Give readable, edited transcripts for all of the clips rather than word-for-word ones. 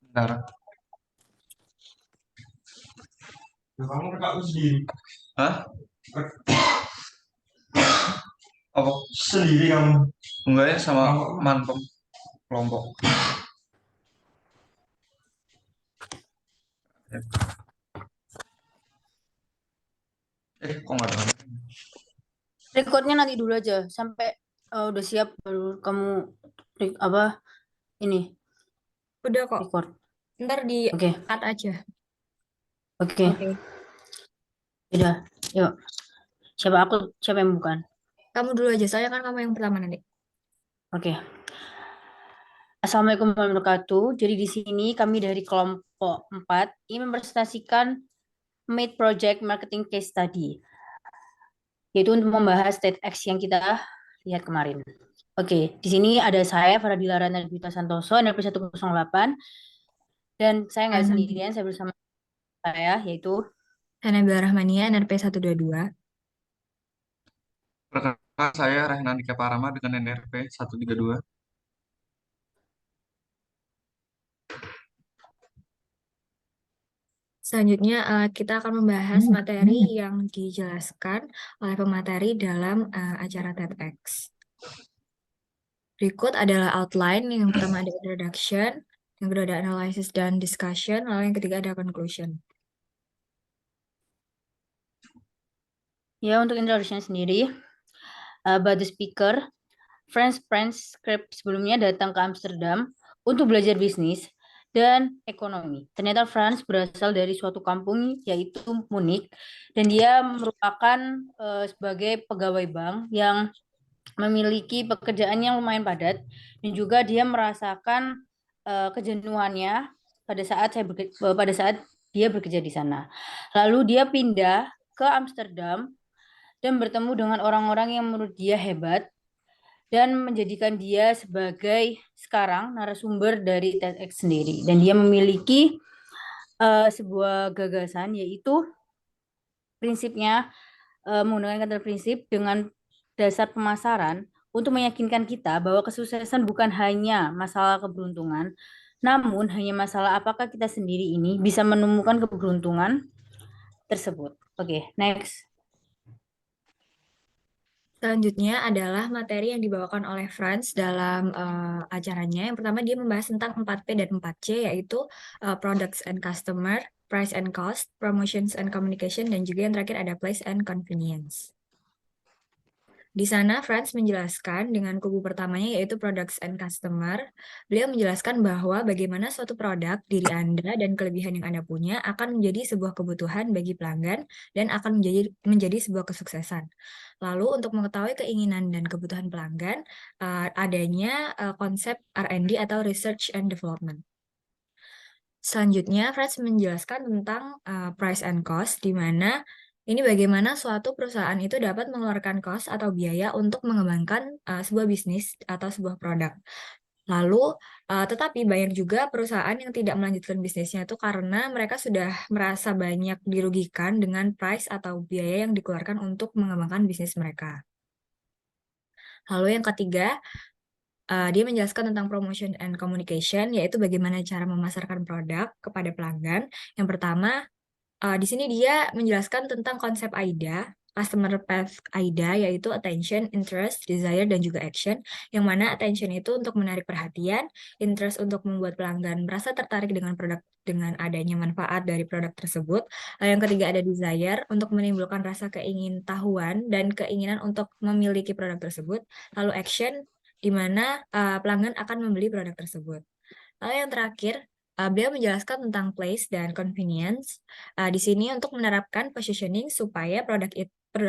Bentar. Kamu rekam sendiri. Hah? Apa? Sendiri kamu? Enggak ya, sama Manpem kelompok. Kok nggak ada? Recordnya nanti dulu aja sampai udah siap baru kamu apa ini Udah kok. record. Ntar di Oke, cut aja. oke. Oke. Udah, yuk. Siapa yang bukan? Kamu dulu aja, soalnya kan kamu yang pertama nanti. Oke. Assalamualaikum warahmatullahi wabarakatuh. Jadi di sini kami dari kelompok 4 ingin mempresentasikan Made Project Marketing Case Study, yaitu untuk membahas TEDx yang kita lihat kemarin. Oke, di sini ada saya Faradila Rana Dwi Santoso, NRP 108, dan saya nggak sendirian, saya bersama saya yaitu Hanabila Rahmania, NRP 122. Perkenalkan, saya Rehnan Dika Parama dengan NRP 132. Selanjutnya kita akan membahas materi yang dijelaskan oleh pemateri dalam acara TEDx. Berikut adalah outline. Yang pertama ada introduction, yang kedua ada analysis dan discussion, lalu yang ketiga ada conclusion. ya untuk introduction sendiri. About the speaker, Franz Script sebelumnya datang ke Amsterdam untuk belajar bisnis dan ekonomi. Ternyata Franz berasal dari suatu kampung yaitu Munich dan dia merupakan sebagai pegawai bank yang memiliki pekerjaan yang lumayan padat dan juga dia merasakan kejenuhannya pada saat dia bekerja di sana. Lalu dia pindah ke Amsterdam dan bertemu dengan orang-orang yang menurut dia hebat dan menjadikan dia sebagai sekarang narasumber dari TEDx sendiri. Dan dia memiliki sebuah gagasan yaitu prinsipnya menggunakan kata prinsip dengan dasar pemasaran untuk meyakinkan kita bahwa kesuksesan bukan hanya masalah keberuntungan, namun hanya masalah apakah kita sendiri ini bisa menemukan keberuntungan tersebut. Oke, next. Selanjutnya adalah materi yang dibawakan oleh Franz dalam acaranya. Yang pertama dia membahas tentang 4P dan 4C, yaitu Products and Customer, Price and Cost, Promotions and Communication, dan juga yang terakhir ada Place and Convenience. Di sana, Franz menjelaskan dengan kubu pertamanya yaitu Products and Customer. Beliau menjelaskan bahwa bagaimana suatu produk, diri Anda, dan kelebihan yang Anda punya akan menjadi sebuah kebutuhan bagi pelanggan dan akan menjadi sebuah kesuksesan. Lalu untuk mengetahui keinginan dan kebutuhan pelanggan, adanya konsep R&D atau Research and Development. Selanjutnya, Franz menjelaskan tentang price and cost, di mana ini bagaimana suatu perusahaan itu dapat mengeluarkan cost atau biaya untuk mengembangkan sebuah bisnis atau sebuah produk. Lalu, tetapi banyak juga perusahaan yang tidak melanjutkan bisnisnya itu karena mereka sudah merasa banyak dirugikan dengan price atau biaya yang dikeluarkan untuk mengembangkan bisnis mereka. Lalu yang ketiga, dia menjelaskan tentang promotion and communication, yaitu bagaimana cara memasarkan produk kepada pelanggan. Yang pertama, di sini dia menjelaskan tentang konsep AIDA, Customer Path AIDA, yaitu attention, interest, desire, dan juga action. Yang mana attention itu untuk menarik perhatian, interest untuk membuat pelanggan merasa tertarik dengan produk dengan adanya manfaat dari produk tersebut. Lalu yang ketiga ada desire, untuk menimbulkan rasa keingintahuan dan keinginan untuk memiliki produk tersebut. Lalu action, di mana pelanggan akan membeli produk tersebut. Lalu yang terakhir, beliau menjelaskan tentang place dan convenience. Di sini untuk menerapkan positioning supaya produk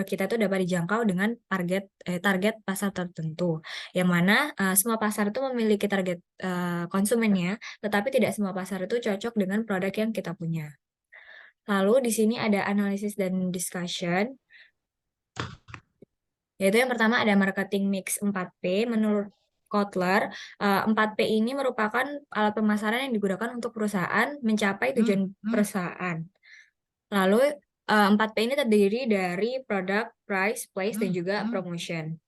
kita itu dapat dijangkau dengan target pasar tertentu. Yang mana semua pasar itu memiliki target konsumennya, tetapi tidak semua pasar itu cocok dengan produk yang kita punya. Lalu di sini ada analisis dan discussion. Yaitu yang pertama ada marketing mix 4P. Menurut Kotler, 4P ini merupakan alat pemasaran yang digunakan untuk perusahaan mencapai tujuan perusahaan. Lalu 4P ini terdiri dari product, price, place, dan juga promotion.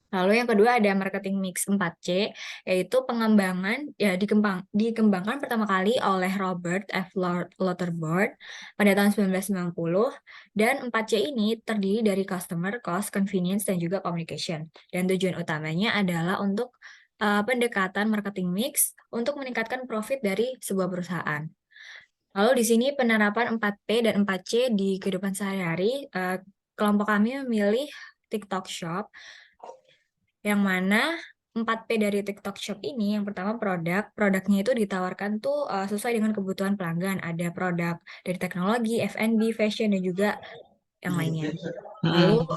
Lalu yang kedua ada marketing mix 4C, yaitu dikembangkan pertama kali oleh Robert F. Loutherbourd pada tahun 1990, dan 4C ini terdiri dari customer, cost, convenience, dan juga communication. Dan tujuan utamanya adalah untuk pendekatan marketing mix untuk meningkatkan profit dari sebuah perusahaan. Lalu di sini penerapan 4P dan 4C di kehidupan sehari-hari, kelompok kami memilih TikTok Shop, yang mana 4P dari TikTok Shop ini, yang pertama produknya itu ditawarkan tuh sesuai dengan kebutuhan pelanggan. Ada produk dari teknologi, F&B, fashion, dan juga yang lainnya. Lalu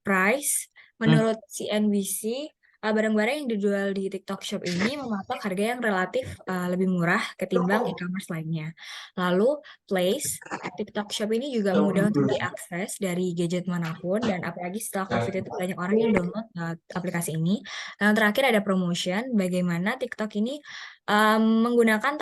price, menurut CNBC, barang-barang yang dijual di TikTok Shop ini mematok harga yang relatif lebih murah ketimbang e-commerce lainnya. Lalu place, TikTok Shop ini juga mudah untuk diakses dari gadget manapun, dan apalagi setelah COVID itu banyak orang yang download aplikasi ini. Dan terakhir ada promotion, bagaimana TikTok ini menggunakan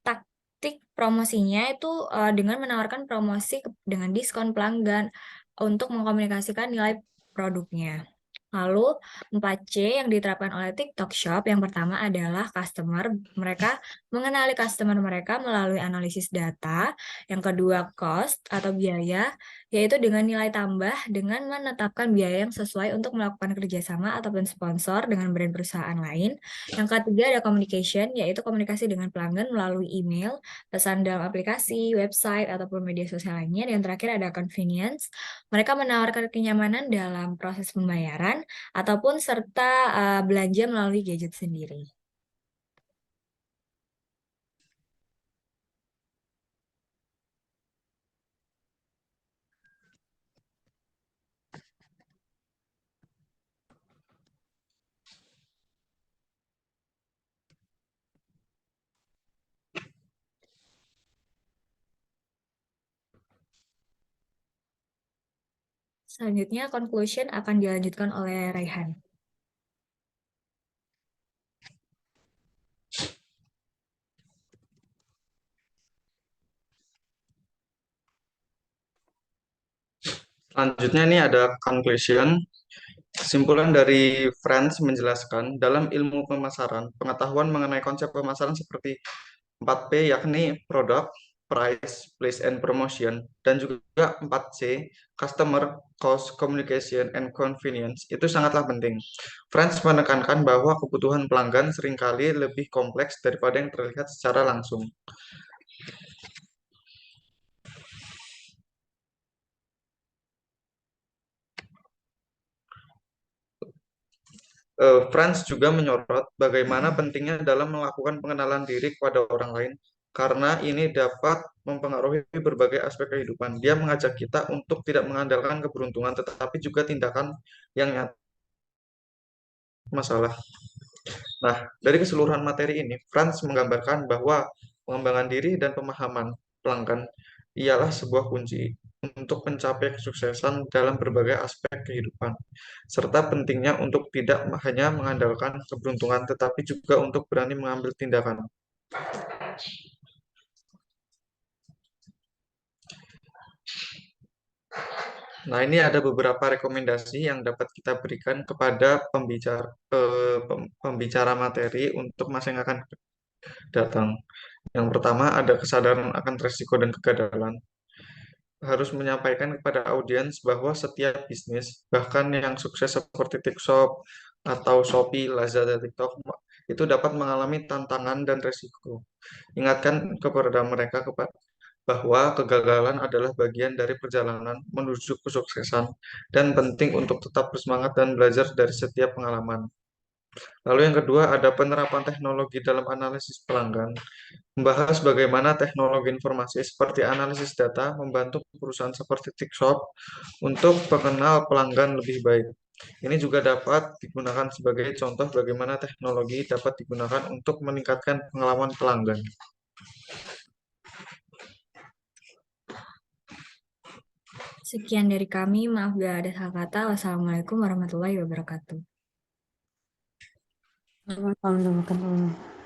taktik promosinya itu dengan menawarkan promosi dengan diskon pelanggan untuk mengkomunikasikan nilai produknya. Lalu 4C yang diterapkan oleh TikTok Shop, yang pertama adalah customer. Mereka mengenali customer mereka melalui analisis data. Yang kedua cost atau biaya, yaitu dengan nilai tambah dengan menetapkan biaya yang sesuai untuk melakukan kerjasama ataupun sponsor dengan brand perusahaan lain. Yang ketiga ada communication, yaitu komunikasi dengan pelanggan melalui email, pesan dalam aplikasi, website, ataupun media sosial lainnya. Dan yang terakhir ada convenience, mereka menawarkan kenyamanan dalam proses pembayaran ataupun serta belanja melalui gadget sendiri. Selanjutnya, conclusion akan dilanjutkan oleh Raihan. Selanjutnya ini ada conclusion. Kesimpulan dari Friends menjelaskan dalam ilmu pemasaran, pengetahuan mengenai konsep pemasaran seperti 4P yakni produk, price, place and promotion, dan juga 4C, customer, cost, communication, and convenience itu sangatlah penting. Friends menekankan bahwa kebutuhan pelanggan seringkali lebih kompleks daripada yang terlihat secara langsung. Franz juga menyorot bagaimana pentingnya dalam melakukan pengenalan diri kepada orang lain, karena ini dapat mempengaruhi berbagai aspek kehidupan. Dia mengajak kita untuk tidak mengandalkan keberuntungan, tetapi juga tindakan yang nyata masalah. Nah, dari keseluruhan materi ini, Franz menggambarkan bahwa pengembangan diri dan pemahaman pelanggan ialah sebuah kunci untuk mencapai kesuksesan dalam berbagai aspek kehidupan, serta pentingnya untuk tidak hanya mengandalkan keberuntungan, tetapi juga untuk berani mengambil tindakan. Nah, ini ada beberapa rekomendasi yang dapat kita berikan kepada pembicara materi untuk masa yang akan datang. Yang pertama, ada kesadaran akan risiko dan kegagalan. Harus menyampaikan kepada audiens bahwa setiap bisnis, bahkan yang sukses seperti TikTok atau Shopee, Lazada, TikTok, itu dapat mengalami tantangan dan risiko. Ingatkan kepada mereka bahwa kegagalan adalah bagian dari perjalanan menuju kesuksesan dan penting untuk tetap bersemangat dan belajar dari setiap pengalaman. Lalu yang kedua, ada penerapan teknologi dalam analisis pelanggan. Membahas bagaimana teknologi informasi seperti analisis data membantu perusahaan seperti TikTok untuk mengenal pelanggan lebih baik. Ini juga dapat digunakan sebagai contoh bagaimana teknologi dapat digunakan untuk meningkatkan pengalaman pelanggan. Sekian dari kami, maaf bila ada salah kata. Wassalamualaikum warahmatullahi wabarakatuh. Waalaikumsalam warahmatullahi wabarakatuh.